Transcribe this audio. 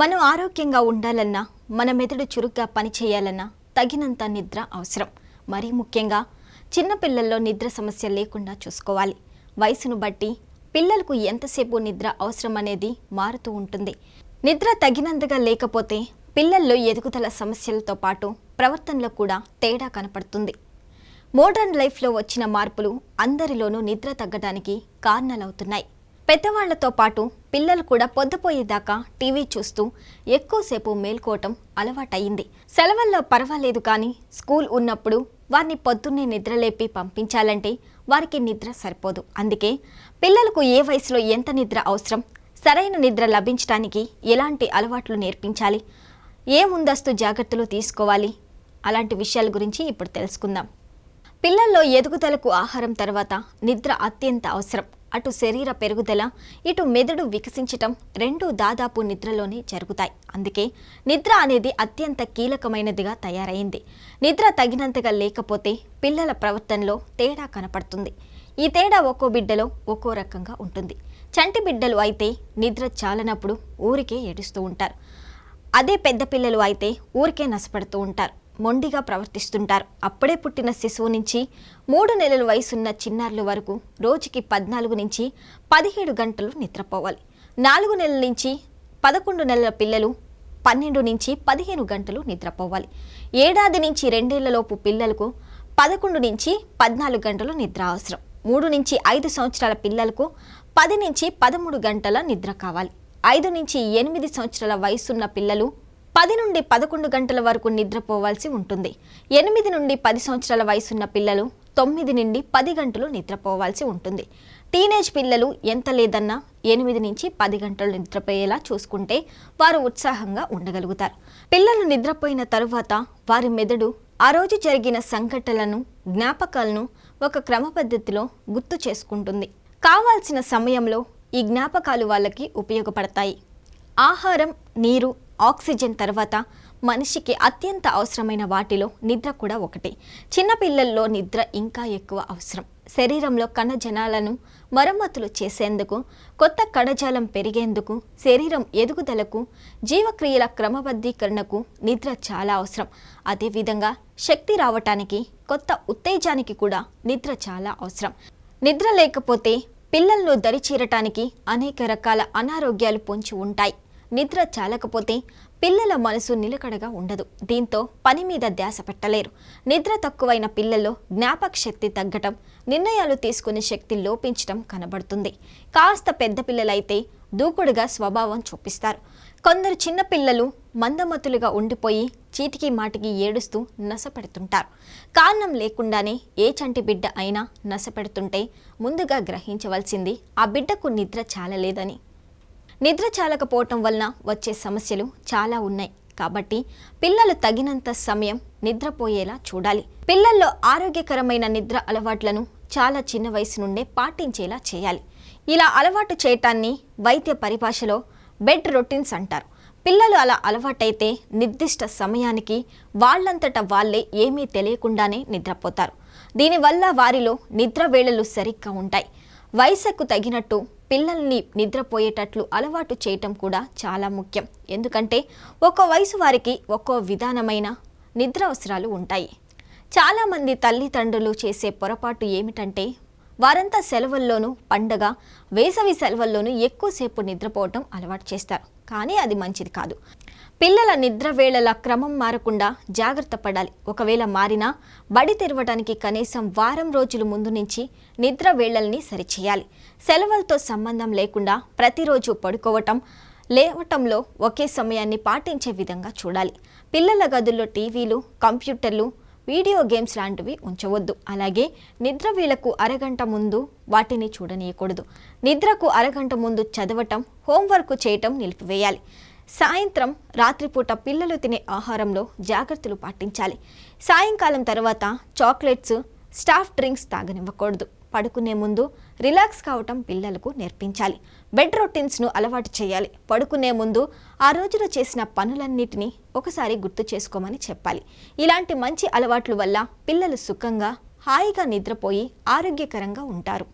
మనం ఆరోగ్యంగా ఉండాలన్నా, మన మెదడు చురుగ్గా పనిచేయాలన్నా తగినంత నిద్ర అవసరం. మరీ ముఖ్యంగా చిన్నపిల్లల్లో నిద్ర సమస్య లేకుండా చూసుకోవాలి. వయసును బట్టి పిల్లలకు ఎంతసేపు నిద్ర అవసరం అనేది మారుతూ ఉంటుంది. నిద్ర తగినంతగా లేకపోతే పిల్లల్లో ఎదుగుదల సమస్యలతో పాటు ప్రవర్తనలో కూడా తేడా కనపడుతుంది. మోడర్న్ లైఫ్లో వచ్చిన మార్పులు అందరిలోనూ నిద్ర తగ్గడానికి కారణాలవుతున్నాయి. పెద్దవాళ్లతో పాటు పిల్లలు కూడా పొద్దుపోయేదాకా టీవీ చూస్తూ ఎక్కువసేపు మేల్కోవటం అలవాటయింది. సెలవుల్లో పర్వాలేదు కానీ స్కూల్ ఉన్నప్పుడు వారిని పొద్దున్నే నిద్రలేపి పంపించాలంటే వారికి నిద్ర సరిపోదు. అందుకే పిల్లలకు ఏ వయసులో ఎంత నిద్ర అవసరం, సరైన నిద్ర లభించడానికి ఎలాంటి అలవాట్లు నేర్పించాలి, ఏ ముందస్తు జాగ్రత్తలు తీసుకోవాలి, అలాంటి విషయాల గురించి ఇప్పుడు తెలుసుకుందాం. పిల్లల్లో ఎదుగుదలకు ఆహారం తర్వాత నిద్ర అత్యంత అవసరం. అటు శరీర పెరుగుదల, ఇటు మెదడు వికసించటం రెండూ దాదాపు నిద్రలోనే జరుగుతాయి. అందుకే నిద్ర అనేది అత్యంత కీలకమైనదిగా తయారైంది. నిద్ర తగినంతగా లేకపోతే పిల్లల ప్రవర్తనలో తేడా కనపడుతుంది. ఈ తేడా ఒక్కో బిడ్డలో ఒక్కో రకంగా ఉంటుంది. చంటి బిడ్డలు అయితే నిద్ర చాలనప్పుడు ఊరికే ఏడుస్తూ ఉంటారు. అదే పెద్ద పిల్లలు అయితే ఊరికే నసపడుతూ ఉంటారు, మొండిగా ప్రవర్తిస్తుంటారు. అప్పుడే పుట్టిన శిశువు నుంచి 3 నెలల వయసున్న చిన్నారుల వరకు రోజుకి 14 నుంచి 17 గంటలు నిద్రపోవాలి. 4 నెలల నుంచి 11 నెలల పిల్లలు 12 నుంచి 15 గంటలు నిద్రపోవాలి. ఏడాది నుంచి 2 ఏళ్లలోపు పిల్లలకు 11 నుంచి 14 గంటలు నిద్ర అవసరం. 3 నుంచి 5 సంవత్సరాల పిల్లలకు 10 నుంచి 13 గంటల నిద్ర కావాలి. 5 నుంచి 8 సంవత్సరాల వయసున్న పిల్లలు 10 నుండి 11 గంటల వరకు నిద్రపోవాల్సి ఉంటుంది. 8 నుండి 10 సంవత్సరాల వయసున్న పిల్లలు 9 నుండి 10 గంటలు నిద్రపోవాల్సి ఉంటుంది. టీనేజ్ పిల్లలు ఎంత లేదన్నా 8 నుంచి 10 గంటలు నిద్రపోయేలా చూసుకుంటే వారు ఉత్సాహంగా ఉండగలుగుతారు. పిల్లలు నిద్రపోయిన తరువాత వారి మెదడు ఆ రోజు జరిగిన సంఘటనలను, జ్ఞాపకాలను ఒక క్రమపద్ధతిలో గుర్తు చేసుకుంటుంది. కావాల్సిన సమయంలో ఈ జ్ఞాపకాలు వాళ్ళకి ఉపయోగపడతాయి. ఆహారం, నీరు, ఆక్సిజన్ తర్వాత మనిషికి అత్యంత అవసరమైన వాటిలో నిద్ర కూడా ఒకటి. చిన్నపిల్లల్లో నిద్ర ఇంకా ఎక్కువ అవసరం. శరీరంలో కణజాలాలను మరమ్మతులు చేసేందుకు, కొత్త కణజాలం పెరిగేందుకు, శరీరం ఎదుగుదలకు, జీవక్రియల క్రమబద్ధీకరణకు నిద్ర చాలా అవసరం. అదేవిధంగా శక్తి రావటానికి, కొత్త ఉత్తేజానికి కూడా నిద్ర చాలా అవసరం. నిద్ర లేకపోతే పిల్లలను దరిచేరటానికి అనేక రకాల అనారోగ్యాలు పొంచి ఉంటాయి. నిద్ర చాలకపోతే పిల్లల మనసు నిలకడగా ఉండదు. దీంతో పని మీద ధ్యాస పెట్టలేరు. నిద్ర తక్కువైన పిల్లల్లో జ్ఞాపక శక్తి తగ్గటం, నిర్ణయాలు తీసుకునే శక్తి లోపించటం కనబడుతుంది. కాస్త పెద్ద పిల్లలైతే దూకుడుగా స్వభావం చూపిస్తారు. కొందరు చిన్న పిల్లలు మందమతులుగా ఉండిపోయి చీటికి మాటికి ఏడుస్తూ నసపెడుతుంటారు. కారణం లేకుండానే ఏ చంటి బిడ్డ అయినా నసపెడుతుంటే ముందుగా గ్రహించవలసింది ఆ బిడ్డకు నిద్ర చాలలేదని. నిద్ర చాలకపోవటం వలన వచ్చే సమస్యలు చాలా ఉన్నాయి. కాబట్టి పిల్లలు తగినంత సమయం నిద్రపోయేలా చూడాలి. పిల్లల్లో ఆరోగ్యకరమైన నిద్ర అలవాట్లను చాలా చిన్న వయసు నుండే పాటించేలా చేయాలి. ఇలా అలవాటు చేయటాన్ని వైద్య పరిభాషలో బెడ్ రొటీన్స్ అంటారు. పిల్లలు అలా అలవాటైతే నిర్దిష్ట సమయానికి వాళ్ళంతట వాళ్ళే ఏమీ తెలియకుండానే నిద్రపోతారు. దీనివల్ల వారిలో నిద్ర వేళలు సరిగ్గా ఉంటాయి. వయసుకు తగినట్టు పిల్లల్ని నిద్రపోయేటట్లు అలవాటు చేయటం కూడా చాలా ముఖ్యం. ఎందుకంటే ఒక్కో వయసు వారికి ఒక్కో విధానమైన నిద్ర అవసరాలు ఉంటాయి. చాలామంది తల్లిదండ్రులు చేసే పొరపాటు ఏమిటంటే వారంతా సెలవుల్లోనూ, పండగ, వేసవి సెలవుల్లోనూ ఎక్కువసేపు నిద్రపోవటం అలవాటు చేస్తారు. కానీ అది మంచిది కాదు. పిల్లల నిద్ర వేళల క్రమం మారకుండా జాగ్రత్త పడాలి. ఒకవేళ మారినా బడి తెరవడానికి కనీసం వారం రోజుల ముందు నుంచి నిద్ర వేళల్ని సరిచేయాలి. సెలవులతో సంబంధం లేకుండా ప్రతిరోజు పడుకోవటం, లేవటంలో ఒకే సమయాన్ని పాటించే విధంగా చూడాలి. పిల్లల గదుల్లో టీవీలు, కంప్యూటర్లు, వీడియో గేమ్స్ లాంటివి ఉంచవద్దు. అలాగే నిద్ర వేళకు అరగంట ముందు వాటిని చూడనీయకూడదు. నిద్రకు అరగంట ముందు చదవటం, హోంవర్క్ చేయటం నిలిపివేయాలి. సాయంత్రం, రాత్రిపూట పిల్లలు తినే ఆహారంలో జాగ్రత్తలు పాటించాలి. సాయంకాలం తర్వాత చాక్లెట్స్, సాఫ్ట్ డ్రింక్స్ తాగనివ్వకూడదు. పడుకునే ముందు రిలాక్స్ కావటం పిల్లలకు నేర్పించాలి. బెడ్ రొటీన్స్ను అలవాటు చేయాలి. పడుకునే ముందు ఆ రోజులో చేసిన పనులన్నిటినీ ఒకసారి గుర్తు చేసుకోమని చెప్పాలి. ఇలాంటి మంచి అలవాట్ల వల్ల పిల్లలు సుఖంగా, హాయిగా నిద్రపోయి ఆరోగ్యకరంగా ఉంటారు.